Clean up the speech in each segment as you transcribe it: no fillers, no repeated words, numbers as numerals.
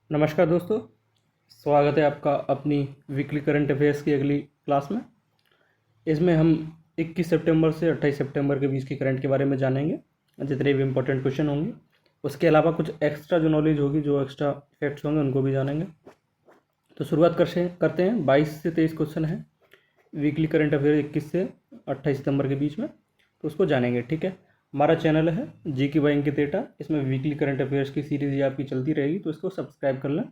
नमस्कार दोस्तों, स्वागत है आपका अपनी वीकली करंट अफेयर्स की अगली क्लास में। इसमें हम 21 सितंबर से 28 सितंबर के बीच की करंट के बारे में जानेंगे, जितने भी इम्पोर्टेंट क्वेश्चन होंगे। उसके अलावा कुछ एक्स्ट्रा जो नॉलेज होगी, जो एक्स्ट्रा फैक्ट्स होंगे, उनको भी जानेंगे। तो शुरुआत करते हैं। 22 से 23 क्वेश्चन है वीकली करंट अफेयर 21 से 28 सितंबर के बीच में, तो उसको जानेंगे। ठीक है, हमारा चैनल है जी की बाई अंकित एटा। इसमें वीकली करंट अफेयर्स की सीरीज ये आपकी चलती रहेगी, तो इसको सब्सक्राइब कर लें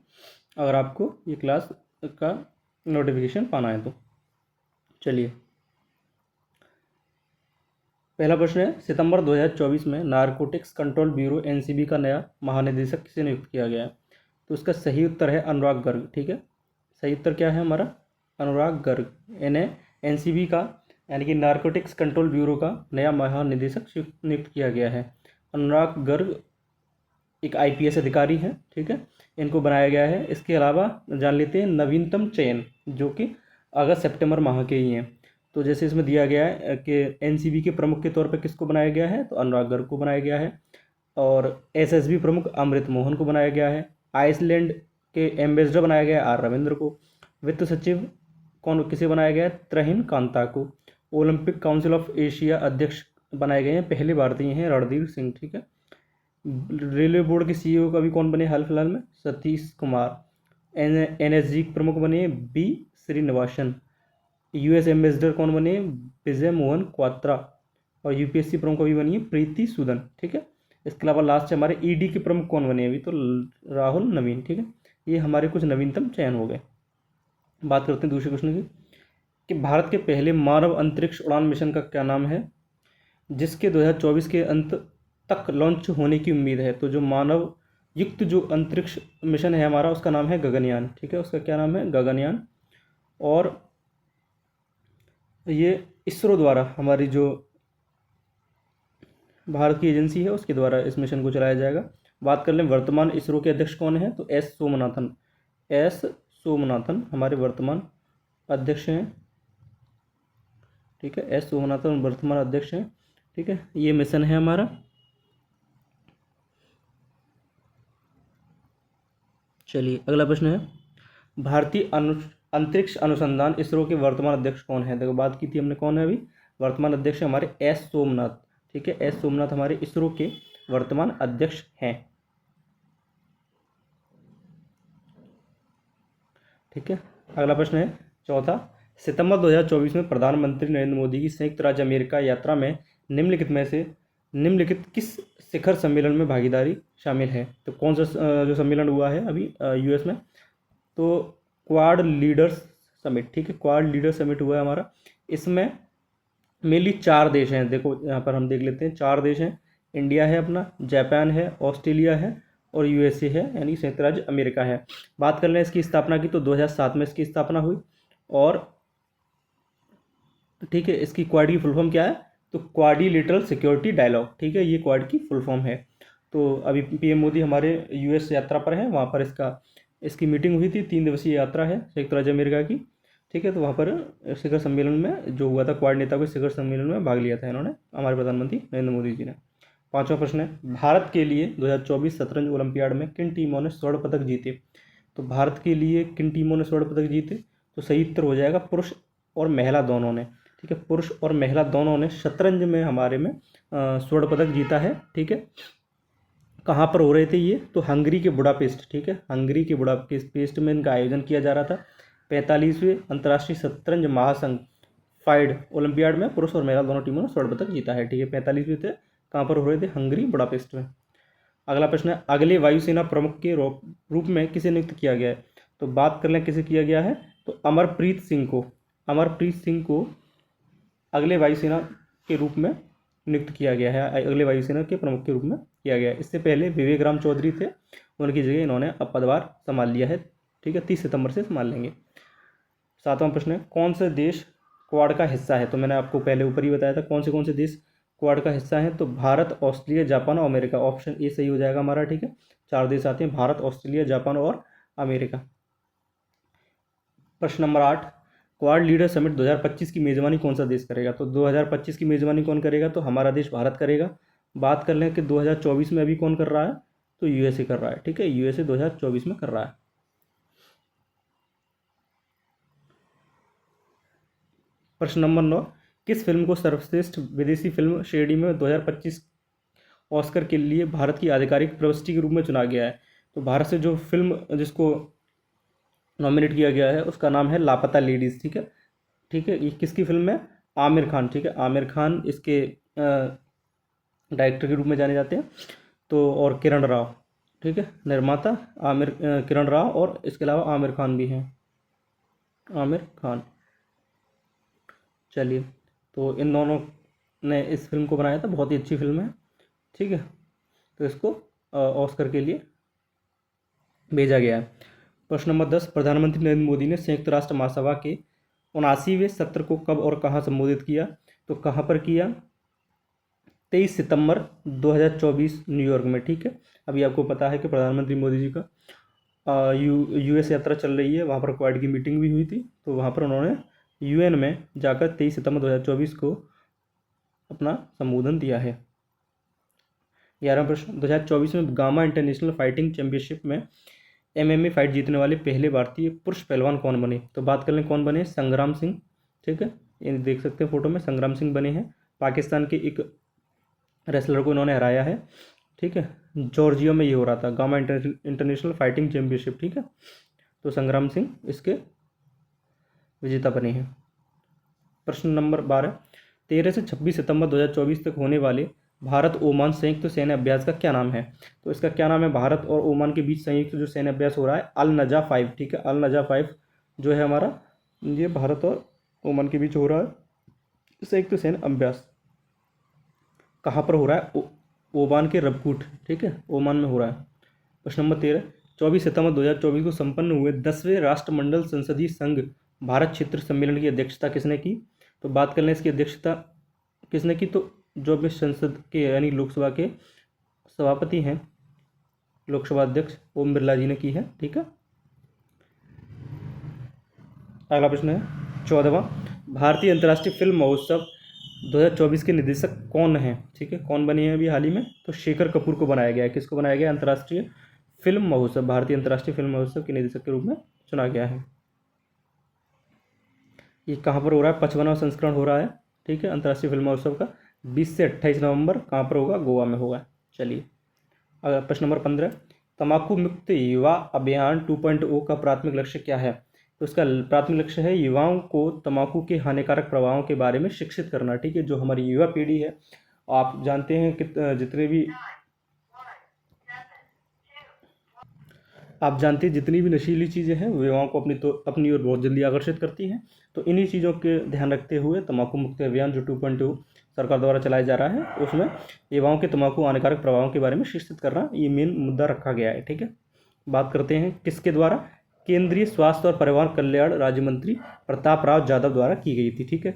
अगर आपको ये क्लास का नोटिफिकेशन पाना है तो। चलिए, पहला प्रश्न है, सितंबर 2024 में नारकोटिक्स कंट्रोल ब्यूरो एनसीबी का नया महानिदेशक किसे नियुक्त किया गया है? तो इसका सही उत्तर है अनुराग गर्ग। ठीक है, सही उत्तर क्या है हमारा? अनुराग गर्ग। इन्हें एनसीबी का यानी कि नारकोटिक्स कंट्रोल ब्यूरो का नया महानिदेशक नियुक्त किया गया है। अनुराग गर्ग एक आईपीएस अधिकारी हैं। ठीक है, इनको बनाया गया है। इसके अलावा जान लेते हैं नवीनतम चयन, जो कि अगस्त सितंबर माह के ही हैं। तो जैसे इसमें दिया गया है कि एनसीबी के प्रमुख के तौर पर किसको बनाया गया है, तो अनुराग गर्ग को बनाया गया है। और एसएसबी प्रमुख अमृत मोहन को बनाया गया है। आइसलैंड के एम्बेसडर बनाया गया है आर रविंद्र को। वित्त सचिव किसे बनाया गया है? त्रहिन कांता को। ओलंपिक काउंसिल ऑफ एशिया अध्यक्ष बनाए गए हैं पहले भारतीय हैं रणधीर सिंह। ठीक है, रेलवे बोर्ड के सीईओ का भी कौन बने हाल फिलहाल में? सतीश कुमार। एनएसजी प्रमुख बने बी श्रीनिवासन। यूएस एम्बेसडर कौन बने? विजय मोहन क्वात्रा। और यूपीएससी प्रमुख अभी बनी है प्रीति सूदन। ठीक है, इसके अलावा लास्ट है हमारे ईडी के प्रमुख कौन बने अभी? तो राहुल नवीन। ठीक है, ये हमारे कुछ नवीनतम चयन हो गए। बात करते हैं दूसरे क्वेश्चन की कि भारत के पहले मानव अंतरिक्ष उड़ान मिशन का क्या नाम है, जिसके 2024 के अंत तक लॉन्च होने की उम्मीद है? तो जो मानव युक्त जो अंतरिक्ष मिशन है हमारा, उसका नाम है गगनयान। ठीक है, उसका क्या नाम है? गगनयान। और ये इसरो द्वारा, हमारी जो भारत की एजेंसी है, उसके द्वारा इस मिशन को चलाया जाएगा। बात कर लें वर्तमान इसरो के अध्यक्ष कौन है, तो एस सोमनाथन। एस सोमनाथन हमारे वर्तमान अध्यक्ष हैं। ठीक है, एस सोमनाथन वर्तमान अध्यक्ष हैं। ठीक है, ये मिशन है हमारा। चलिए, अगला प्रश्न है, भारतीय अंतरिक्ष अनुसंधान इसरो के वर्तमान अध्यक्ष कौन है? देखो, बात की थी हमने, कौन है अभी वर्तमान अध्यक्ष? हमारे एस सोमनाथ। ठीक है, एस सोमनाथ हमारे इसरो के वर्तमान अध्यक्ष हैं। ठीक है, अगला प्रश्न है चौथा, सितंबर 2024 में प्रधानमंत्री नरेंद्र मोदी की संयुक्त राज्य अमेरिका यात्रा में निम्नलिखित किस शिखर सम्मेलन में भागीदारी शामिल है? तो कौन सा जो सम्मेलन हुआ है अभी यूएस में? तो क्वाड लीडर्स समिट। ठीक है, क्वाड लीडर समिट हुआ है हमारा। इसमें मेनली 4 देश हैं। देखो, यहाँ पर हम देख लेते हैं, 4 देश हैं। इंडिया है अपना, जापान है, ऑस्ट्रेलिया है और यूएसए है, यानी संयुक्त राज्य अमेरिका है। बात कर लें इसकी स्थापना की, तो 2007 में इसकी स्थापना हुई। और ठीक है, इसकी क्वाड की फुल फॉर्म क्या है? तो क्वाड्रिलेटरल सिक्योरिटी डायलॉग। ठीक है, ये क्वाड की फुल फॉर्म है। तो अभी पीएम मोदी हमारे यूएस यात्रा पर हैं, वहाँ पर इसकी मीटिंग हुई थी। 3 दिवसीय यात्रा है संयुक्त राज्य अमेरिका की। ठीक है, तो वहाँ पर शिखर सम्मेलन में जो हुआ था, क्वाड नेता के शिखर सम्मेलन में भाग लिया था इन्होंने, हमारे प्रधानमंत्री नरेंद्र मोदी जी ने। 5वां प्रश्न है, भारत के लिए 2024 शतरंज ओलंपियाड में किन टीमों ने स्वर्ण पदक जीते? तो भारत के लिए किन टीमों ने स्वर्ण पदक जीते? तो सही उत्तर हो जाएगा पुरुष और महिला दोनों ने। ठीक है, पुरुष और महिला दोनों ने शतरंज में हमारे में स्वर्ण पदक जीता है। ठीक है, कहाँ पर हो रहे थे ये? तो हंगरी के बुडापेस्ट। ठीक है, हंगरी के बुडापेस्ट में इनका आयोजन किया जा रहा था। 45वें अंतर्राष्ट्रीय शतरंज महासंघ फाइड ओलंपियाड में पुरुष और महिला दोनों टीमों ने स्वर्ण पदक जीता है। ठीक है, 45वें थे, कहाँ पर हो रहे थे? हंगरी बुडापेस्ट में। अगला प्रश्न है, अगले वायुसेना प्रमुख के रूप में किसे नियुक्त किया गया है? तो बात कर लें किसे किया गया है, तो अमरप्रीत सिंह को। अमरप्रीत सिंह को अगले वायुसेना के रूप में नियुक्त किया गया है, अगले वायुसेना के प्रमुख के रूप में किया गया है। इससे पहले विवेक राम चौधरी थे, उनकी जगह इन्होंने अब पदभार संभाल लिया है। ठीक है, 30 सितंबर से संभाल लेंगे। 7वां प्रश्न है, कौन से देश क्वाड का हिस्सा है? तो मैंने आपको पहले ऊपर ही बताया था कौन से देश क्वाड का हिस्सा है। तो भारत, ऑस्ट्रेलिया, जापान और अमेरिका। ऑप्शन ए सही हो जाएगा हमारा। ठीक है, 4 देश आते हैं, भारत, ऑस्ट्रेलिया, जापान और अमेरिका। प्रश्न नंबर 8, क्वाड लीडर समिट 2025 की मेजबानी कौन सा देश करेगा? तो 2025 की मेजबानी कौन करेगा? तो हमारा देश भारत करेगा। बात कर लें कि 2024 में अभी कौन कर रहा है, तो यूएसए कर रहा है, ठीक है, यूएसए 2024 में कर रहा है। प्रश्न नंबर 9, किस फिल्म को सर्वश्रेष्ठ विदेशी फिल्म श्रेणी में 2025 ऑस्कर के लिए भारत की आधिकारिक प्रविष्टि के रूप में चुना गया है? तो भारत से जो फिल्म जिसको नॉमिनेट किया गया है उसका नाम है लापता लेडीज़, ठीक है, ठीक है। ये किसकी फिल्म है? आमिर खान, ठीक है, आमिर खान इसके डायरेक्टर के रूप में जाने जाते हैं। तो और किरण राव, ठीक है, निर्माता किरण राव, और इसके अलावा आमिर खान भी हैं, आमिर खान। चलिए, तो इन दोनों ने इस फिल्म को बनाया था, बहुत ही अच्छी फिल्म है, ठीक है। तो इसको ऑस्कर के लिए भेजा गया है। प्रश्न नंबर 10, प्रधानमंत्री नरेंद्र मोदी ने संयुक्त राष्ट्र महासभा के 79वें सत्र को कब और कहाँ संबोधित किया? तो कहाँ पर किया? 23 सितंबर 2024 न्यूयॉर्क में, ठीक है। अभी आपको पता है कि प्रधानमंत्री मोदी जी का यूएस यात्रा चल रही है, वहाँ पर क्वाड की मीटिंग भी हुई थी, तो वहाँ पर उन्होंने यूएन में जाकर 23 सितंबर 2024 को अपना संबोधन दिया है। 11वां प्रश्न, 2024 में गामा इंटरनेशनल फाइटिंग चैंपियनशिप में एमएमए फाइट जीतने वाले पहले भारतीय पुरुष पहलवान कौन बने? तो बात कर लें कौन बने? संग्राम सिंह, ठीक है, ये देख सकते हैं फोटो में, संग्राम सिंह बने हैं। पाकिस्तान के एक रेसलर को इन्होंने हराया है, ठीक है। जॉर्जिया में ये हो रहा था, गामा इंटरनेशनल फाइटिंग चैंपियनशिप, ठीक है। तो संग्राम सिंह इसके विजेता बने हैं। प्रश्न नंबर 12, 13 से 26 सितंबर 2024 तक होने वाले भारत ओमान संयुक्त सैन्य अभ्यास का क्या नाम है? तो इसका क्या नाम है? भारत और ओमान के बीच संयुक्त जो सैन्य अभ्यास हो रहा है, अल नजा 5, ठीक है, अल नजा 5 जो है हमारा, ये भारत और ओमान के बीच हो रहा है संयुक्त सैन्य अभ्यास। कहाँ पर हो रहा है? ओमान के रबकूट, ठीक है, ओमान में हो रहा है। प्रश्न नंबर 13, 24 सितंबर 2024 को संपन्न हुए 10वें राष्ट्रमंडल संसदीय संघ भारत क्षेत्र सम्मेलन की अध्यक्षता किसने की? तो बात कर लें इसकी अध्यक्षता किसने की? तो जो अपने संसद के यानी लोकसभा के सभापति हैं, लोकसभा अध्यक्ष ओम बिरला जी ने की है, ठीक है। अगला प्रश्न है 14वां, भारतीय अंतर्राष्ट्रीय फिल्म महोत्सव 2024 के निदेशक कौन हैं? ठीक है, कौन बने हैं अभी हाल ही में? तो शेखर कपूर को बनाया गया है। किसको बनाया गया? अंतर्राष्ट्रीय फिल्म महोत्सव, भारतीय अंतर्राष्ट्रीय फिल्म महोत्सव के निदेशक के रूप में चुना गया है। ये कहाँ पर हो रहा है? 55वां संस्करण हो रहा है, ठीक है, अंतर्राष्ट्रीय फिल्म महोत्सव का। 20 से 28 नवंबर कहाँ पर होगा? गोवा में होगा। चलिए, अगर प्रश्न नंबर 15, तंबाकू मुक्त युवा अभियान 2.0 का प्राथमिक लक्ष्य क्या है? तो इसका प्राथमिक लक्ष्य है युवाओं को तंबाकू के हानिकारक प्रभावों के बारे में शिक्षित करना, ठीक है। जो हमारी युवा पीढ़ी है, आप जानते हैं कि जितनी भी नशीली चीज़ें हैं वो युवाओं को अपनी ओर बहुत जल्दी आकर्षित करती हैं। तो इन्हीं चीज़ों के ध्यान रखते हुए तंबाकू मुक्त अभियान जो 2.0 सरकार द्वारा चलाया जा रहा है, उसमें युवाओं के तंबाकू हानिकारक प्रभावों के बारे में शिक्षित करना ये मेन मुद्दा रखा गया है, ठीक है। बात करते हैं किसके द्वारा? केंद्रीय स्वास्थ्य और परिवार कल्याण राज्य मंत्री प्रताप राव जाधव द्वारा की गई थी, ठीक है।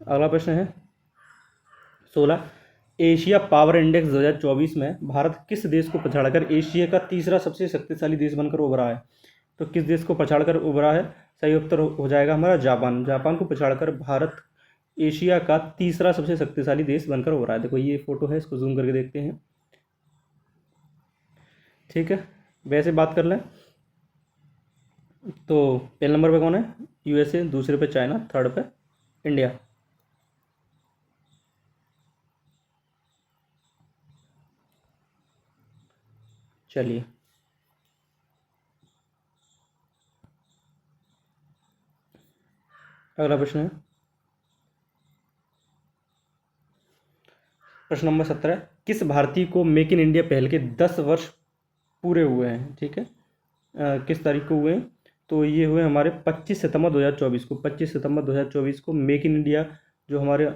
अगला प्रश्न है 16, एशिया पावर इंडेक्स 2024 में भारत किस देश को पछाड़कर एशिया का तीसरा सबसे शक्तिशाली देश बनकर उभरा है? तो किस देश को पछाड़कर उभरा है? सही उत्तर हो जाएगा हमारा जापान। जापान को पछाड़कर भारत एशिया का तीसरा सबसे शक्तिशाली देश बनकर उभरा है। देखो ये फोटो है, इसको जूम करके देखते हैं, ठीक है। वैसे बात कर लें तो पहले नंबर पे कौन है? यूएसए, दूसरे पे चाइना, थर्ड पे इंडिया। चलिए, अगला प्रश्न है प्रश्न नंबर 17, किस भारतीय को मेक इन इंडिया पहल के 10 वर्ष पूरे हुए हैं? ठीक है, किस तारीख को हुए हैं? तो ये हुए हमारे 25 सितंबर 2024 को। 25 सितंबर 2024 को मेक इन इंडिया जो हमारे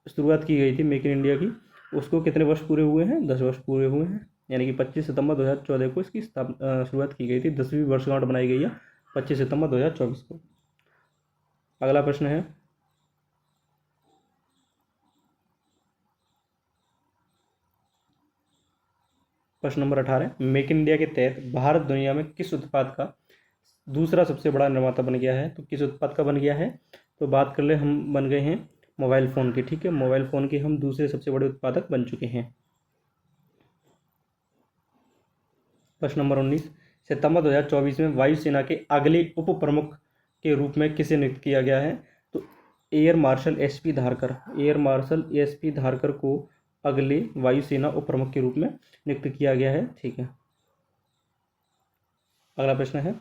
शुरुआत की गई थी मेक इन इंडिया की, उसको कितने वर्ष पूरे हुए हैं? 10 वर्ष पूरे हुए हैं। यानी कि 25 सितंबर 2014 को इसकी शुरुआत की गई थी। 10वीं वर्षगांठ बनाई गई है 25 सितंबर 2024 को। अगला प्रश्न है प्रश्न नंबर 18, मेक इन इंडिया के तहत भारत दुनिया में किस उत्पाद का दूसरा सबसे बड़ा निर्माता बन गया है? तो किस उत्पाद का बन गया है? तो बात कर ले, हम बन गए हैं मोबाइल फ़ोन के, ठीक है। मोबाइल फ़ोन के हम दूसरे सबसे बड़े उत्पादक बन चुके हैं। प्रश्न नंबर 19, सितंबर 2024 में वायुसेना के अगले उप प्रमुख के रूप में किसे नियुक्त किया गया है? तो air marshal S P Dharkar, air marshal S P Dharkar को अगले वायुसेना उप प्रमुख के रूप में नियुक्त किया गया है। ठीक है, अगला प्रश्न है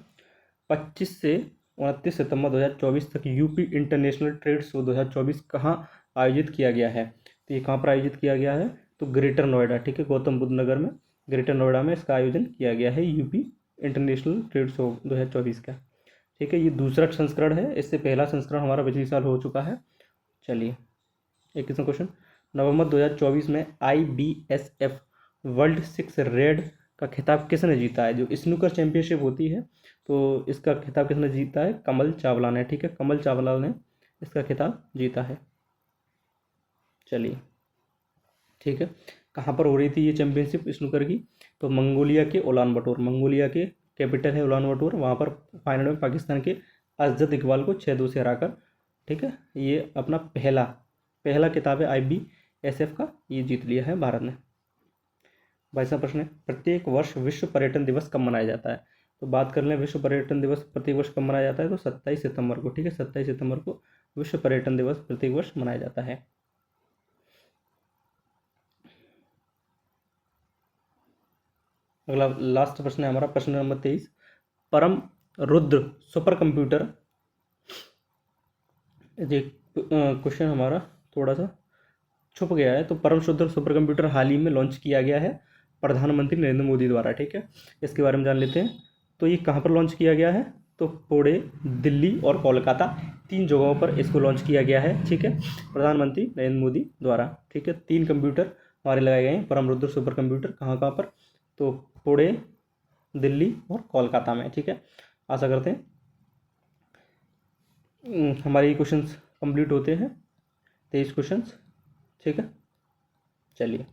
25 से 29 सितंबर 2024 तक यूपी इंटरनेशनल ट्रेड शो 2024 कहाँ आयोजित किया गया है? तो ये कहाँ पर आयोजित किया गया है? तो ग्रेटर नोएडा, ठीक है, गौतम बुद्ध नगर में, ग्रेटर नोएडा में इसका आयोजन किया गया है यूपी इंटरनेशनल ट्रेड शो 2024 का। ठीक है, ये दूसरा संस्करण है, इससे पहला संस्करण हमारा पिछले साल हो चुका है। चलिए 21वां क्वेश्चन, नवंबर 2024 में IBSF वर्ल्ड 6 रेड का खिताब किसने जीता है? जो स्नूकर चैंपियनशिप होती है, तो इसका खिताब किसने जीता है? कमल चावला ने। ठीक है, कमल चावला ने इसका खिताब जीता है। चलिए, ठीक है, कहाँ पर हो रही थी ये चैंपियनशिप स्नूकर की? तो मंगोलिया के उलान बटोर, मंगोलिया के कैपिटल है उलान बटोर, वहाँ पर फाइनल में पाकिस्तान के अजद इकबाल को 6-2 से हराकर, ठीक है, ये अपना पहला पहला किताब है IBSF का, ये जीत लिया है भारत ने। 22वां प्रश्न है, प्रत्येक वर्ष विश्व पर्यटन दिवस कब मनाया जाता है? तो बात कर लें विश्व पर्यटन दिवस प्रत्येक वर्ष कब मनाया जाता है? तो 27 सितंबर को। ठीक है, 27 सितंबर को विश्व पर्यटन दिवस प्रत्येक वर्ष मनाया जाता है। अगला लास्ट प्रश्न है हमारा, प्रश्न नंबर 23, परम रुद्र सुपर कंप्यूटर, ये क्वेश्चन हमारा थोड़ा सा छुप गया है। तो परम शुद्ध सुपर कंप्यूटर हाल ही में लॉन्च किया गया है प्रधानमंत्री नरेंद्र मोदी द्वारा। ठीक है, इसके बारे में जान लेते हैं। तो ये कहाँ पर लॉन्च किया गया है? तो पुणे, दिल्ली और कोलकाता, 3 जगहों पर इसको लॉन्च किया गया है। ठीक है, प्रधानमंत्री नरेंद्र मोदी द्वारा। ठीक है, 3 कंप्यूटर हमारे लगाए गए हैं परम रुद्र सुपर कंप्यूटर, कहाँ कहाँ पर? तो पुणे, दिल्ली और कोलकाता में। ठीक है, आशा करते हैं हमारे ये क्वेश्चंस कंप्लीट होते हैं, 23 क्वेश्चंस। ठीक है, चलिए।